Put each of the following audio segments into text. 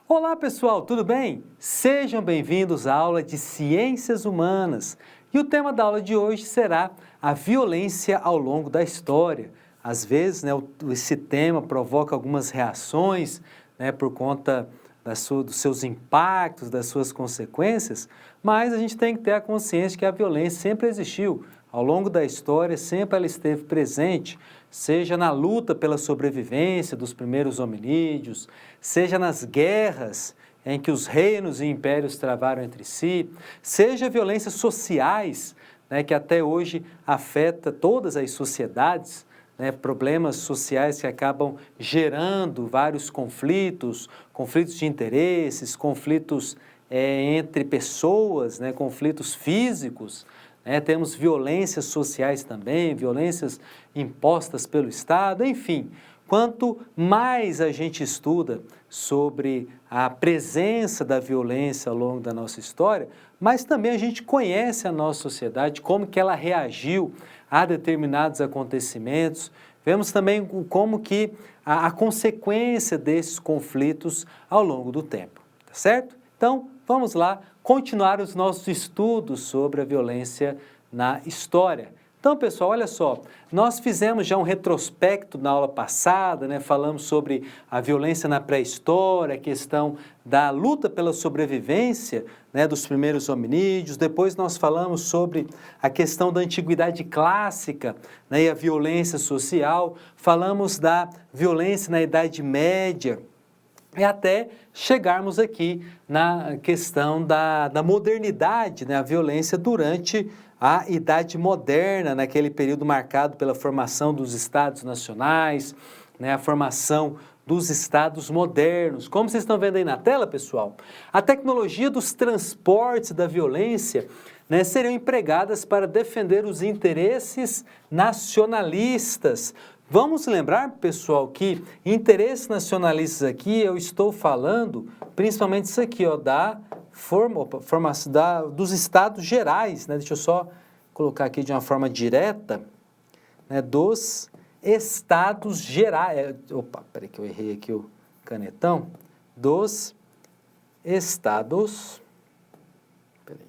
Olá pessoal, tudo bem? Sejam bem-vindos à aula de Ciências Humanas. E o tema da aula de hoje será a violência ao longo da história. Às vezes, esse tema provoca algumas reações, por conta dos seus impactos, das suas consequências, mas a gente tem que ter a consciência de que a violência sempre existiu. Ao longo da história, sempre ela esteve presente, seja na luta pela sobrevivência dos primeiros hominídeos, seja nas guerras em que os reinos e impérios travaram entre si, seja violências sociais, que até hoje afeta todas as sociedades, problemas sociais que acabam gerando vários conflitos de interesses, conflitos entre pessoas, conflitos físicos. Temos violências sociais também, violências impostas pelo Estado, enfim. Quanto mais a gente estuda sobre a presença da violência ao longo da nossa história, mas também a gente conhece a nossa sociedade, como que ela reagiu a determinados acontecimentos. Vemos também como que a consequência desses conflitos ao longo do tempo, tá certo? Então, vamos lá continuar os nossos estudos sobre a violência na história. Então, pessoal, olha só, nós fizemos já um retrospecto na aula passada, falamos sobre a violência na pré-história, a questão da luta pela sobrevivência, dos primeiros hominídeos. Depois nós falamos sobre a questão da antiguidade clássica, e a violência social. Falamos da violência na Idade Média, e até chegarmos aqui na questão da modernidade, a violência durante a Idade Moderna, naquele período marcado pela formação dos Estados nacionais, a formação dos Estados modernos. Como vocês estão vendo aí na tela, pessoal, a tecnologia dos transportes da violência seriam empregadas para defender os interesses nacionalistas. Vamos lembrar, pessoal, que interesses nacionalistas aqui, eu estou falando principalmente isso aqui, dos estados gerais, Deixa eu só colocar aqui de uma forma direta, dos estados gerais. Opa, peraí que eu errei aqui o canetão. Dos estados. Peraí.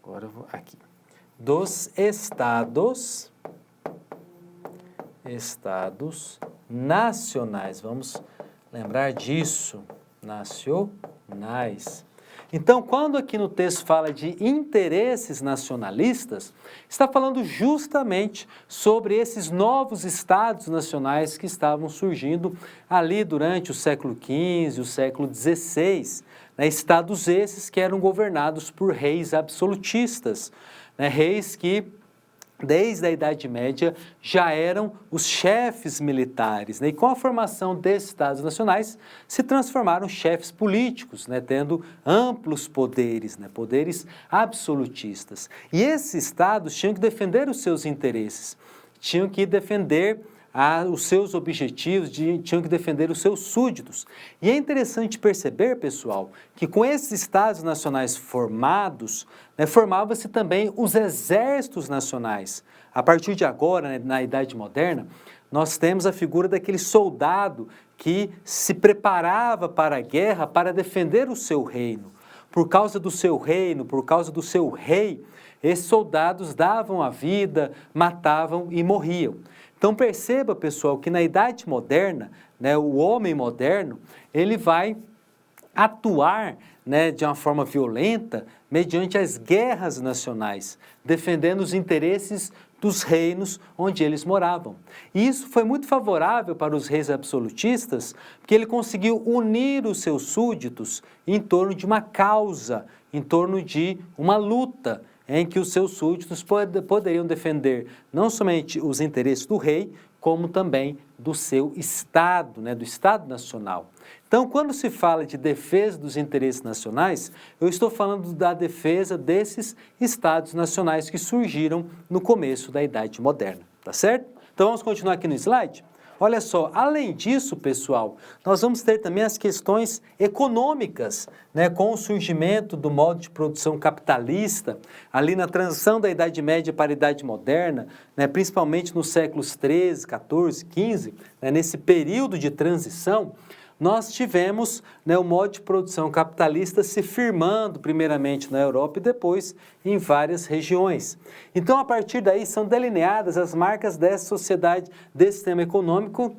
Agora eu vou aqui. Dos estados nacionais. Vamos lembrar disso. Nacionais. Então, quando aqui no texto fala de interesses nacionalistas, está falando justamente sobre esses novos estados nacionais que estavam surgindo ali durante o século XV, o século XVI. Estados esses que eram governados por reis absolutistas, reis que desde a Idade Média, já eram os chefes militares, e com a formação desses estados nacionais, se transformaram chefes políticos, tendo amplos poderes, poderes absolutistas. E esses estados tinham que defender os seus interesses, tinham que defender os seus objetivos, tinham que defender os seus súditos. E é interessante perceber, pessoal, que com esses estados nacionais formados, formavam-se também os exércitos nacionais. A partir de agora, na Idade Moderna, nós temos a figura daquele soldado que se preparava para a guerra para defender o seu reino. Por causa do seu reino, por causa do seu rei, esses soldados davam a vida, matavam e morriam. Então perceba, pessoal, que na Idade Moderna, o homem moderno, ele vai atuar de uma forma violenta mediante as guerras nacionais, defendendo os interesses dos reinos onde eles moravam. E isso foi muito favorável para os reis absolutistas, porque ele conseguiu unir os seus súditos em torno de uma causa, em torno de uma luta, em que os seus súditos poderiam defender não somente os interesses do rei, como também do seu Estado, do Estado Nacional. Então, quando se fala de defesa dos interesses nacionais, eu estou falando da defesa desses Estados nacionais que surgiram no começo da Idade Moderna, tá certo? Então, vamos continuar aqui no slide? Olha só, além disso, pessoal, nós vamos ter também as questões econômicas, com o surgimento do modo de produção capitalista, ali na transição da Idade Média para a Idade Moderna, principalmente nos séculos XIII, XIV, XV, nesse período de transição, nós tivemos, né, o modo de produção capitalista se firmando primeiramente na Europa e depois em várias regiões. Então, a partir daí, são delineadas as marcas dessa sociedade, desse sistema econômico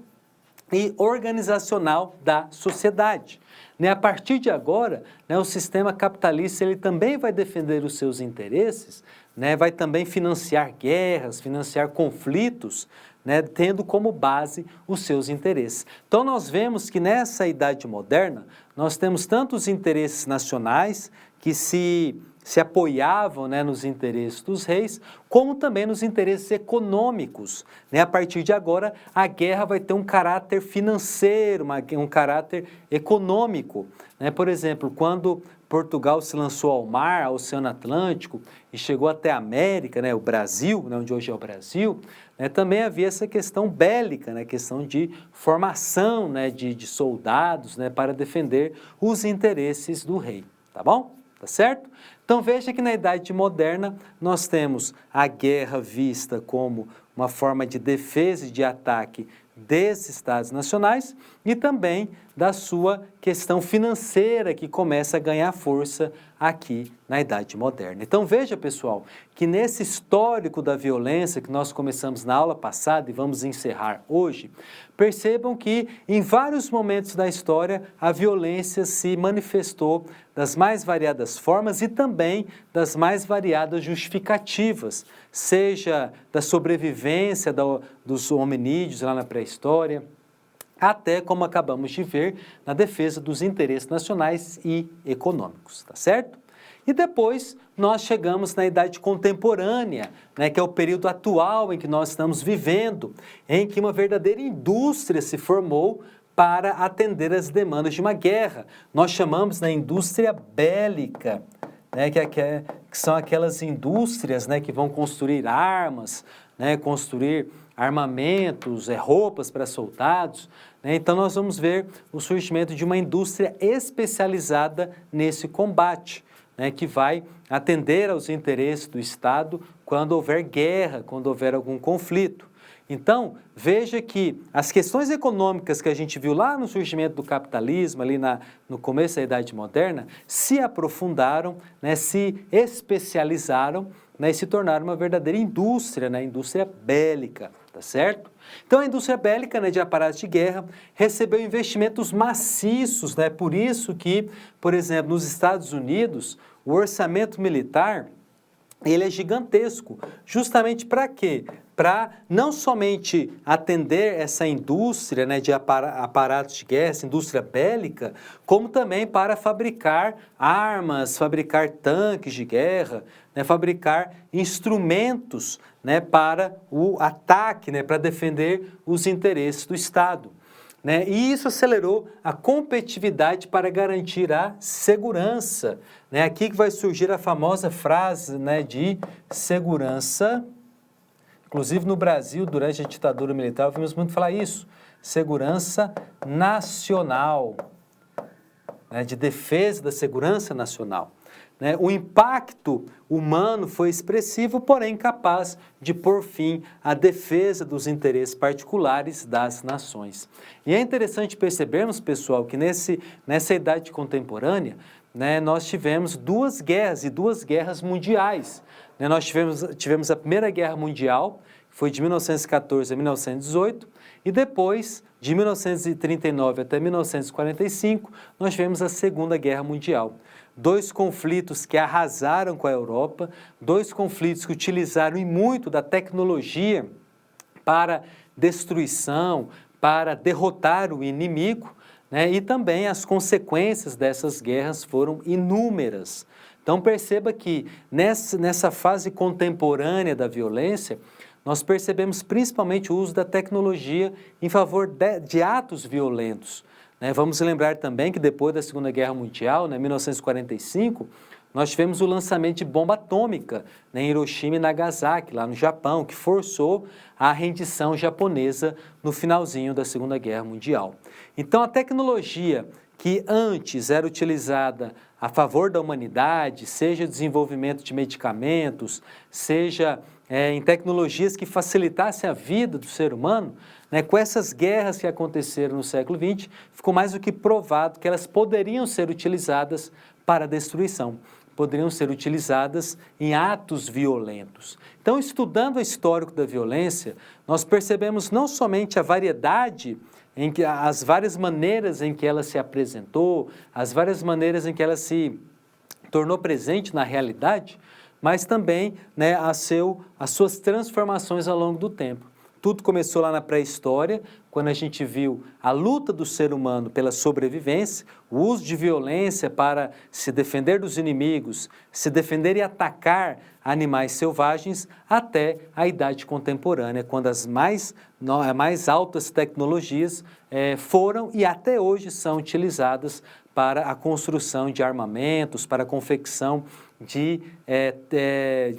e organizacional da sociedade. Né, a partir de agora, né, o sistema capitalista ele também vai defender os seus interesses, né, vai também financiar guerras, financiar conflitos, né, tendo como base os seus interesses. Então, nós vemos que nessa idade moderna, nós temos tanto os interesses nacionais que se apoiavam, né, nos interesses dos reis, como também nos interesses econômicos. Né? A partir de agora, a guerra vai ter um caráter financeiro, um caráter econômico. Né? Por exemplo, quando Portugal se lançou ao mar, ao Oceano Atlântico, e chegou até a América, né, o Brasil, né, onde hoje é o Brasil, né, também havia essa questão bélica, né, questão de formação, né, de soldados, né, para defender os interesses do rei. Tá bom? Tá certo? Então veja que na Idade Moderna nós temos a guerra vista como uma forma de defesa e de ataque desses Estados nacionais e também da sua questão financeira que começa a ganhar força aqui na Idade Moderna. Então veja, pessoal, que nesse histórico da violência que nós começamos na aula passada e vamos encerrar hoje, percebam que em vários momentos da história a violência se manifestou das mais variadas formas e também das mais variadas justificativas, seja da sobrevivência dos hominídeos lá na pré-história, até como acabamos de ver, na defesa dos interesses nacionais e econômicos, tá certo? E depois nós chegamos na idade contemporânea, né, que é o período atual em que nós estamos vivendo, em que uma verdadeira indústria se formou para atender as demandas de uma guerra. Nós chamamos na indústria bélica, né, que são aquelas indústrias, né, que vão construir armas, né, construir armamentos, roupas para soldados. Né? Então nós vamos ver o surgimento de uma indústria especializada nesse combate, né, que vai atender aos interesses do Estado quando houver guerra, quando houver algum conflito. Então, veja que as questões econômicas que a gente viu lá no surgimento do capitalismo, ali no começo da Idade Moderna, se aprofundaram, né, se especializaram, né, e se tornaram uma verdadeira indústria, né, indústria bélica, tá certo? Então, a indústria bélica, né, de aparatos de guerra recebeu investimentos maciços, né, por isso que, por exemplo, nos Estados Unidos, o orçamento militar ele é gigantesco, justamente para quê? Para não somente atender essa indústria, né, de aparatos de guerra, essa indústria bélica, como também para fabricar armas, fabricar tanques de guerra, né, fabricar instrumentos, né, para o ataque, né, para defender os interesses do Estado. Né? E isso acelerou a competitividade para garantir a segurança. Né? Aqui que vai surgir a famosa frase, né, de segurança. Inclusive no Brasil, durante a ditadura militar, ouvimos muito falar isso. Segurança nacional, né, de defesa da segurança nacional. Né? O impacto humano foi expressivo, porém capaz de pôr fim à defesa dos interesses particulares das nações. E é interessante percebermos, pessoal, que nessa idade contemporânea, né, nós tivemos duas guerras e duas guerras mundiais. Né? Nós tivemos a Primeira Guerra Mundial, que foi de 1914 a 1918, e depois, de 1939 até 1945, nós tivemos a Segunda Guerra Mundial. Dois conflitos que arrasaram com a Europa, dois conflitos que utilizaram e muito da tecnologia para destruição, para derrotar o inimigo, né? E também as consequências dessas guerras foram inúmeras. Então perceba que nessa fase contemporânea da violência, nós percebemos principalmente o uso da tecnologia em favor de atos violentos. Né? Vamos lembrar também que depois da Segunda Guerra Mundial, em 1945, nós tivemos o lançamento de bomba atômica, né, em Hiroshima e Nagasaki, lá no Japão, que forçou a rendição japonesa no finalzinho da Segunda Guerra Mundial. Então a tecnologia que antes era utilizada a favor da humanidade, seja desenvolvimento de medicamentos, seja em tecnologias que facilitassem a vida do ser humano, né, com essas guerras que aconteceram no século XX, ficou mais do que provado que elas poderiam ser utilizadas para a destruição, poderiam ser utilizadas em atos violentos. Então, estudando o histórico da violência, nós percebemos não somente a variedade, as várias maneiras em que ela se apresentou, as várias maneiras em que ela se tornou presente na realidade, mas também, né, as suas transformações ao longo do tempo. Tudo começou lá na pré-história, quando a gente viu a luta do ser humano pela sobrevivência, o uso de violência para se defender dos inimigos, se defender e atacar animais selvagens, até a idade contemporânea, quando as mais altas tecnologias foram e até hoje são utilizadas para a construção de armamentos, para a confecção de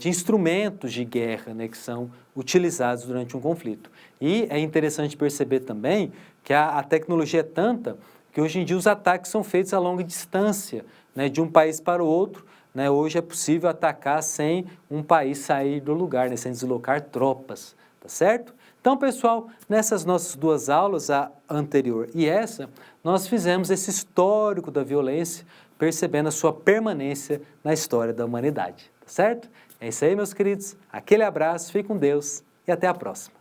instrumentos de guerra, né, que são utilizados durante um conflito. E é interessante perceber também que a tecnologia é tanta que hoje em dia os ataques são feitos a longa distância, né, de um país para o outro. Né, hoje é possível atacar sem um país sair do lugar, né, sem deslocar tropas, tá certo? Então, pessoal, nessas nossas duas aulas, a anterior e essa, nós fizemos esse histórico da violência, percebendo a sua permanência na história da humanidade, tá certo? É isso aí, meus queridos. Aquele abraço, fique com Deus e até a próxima.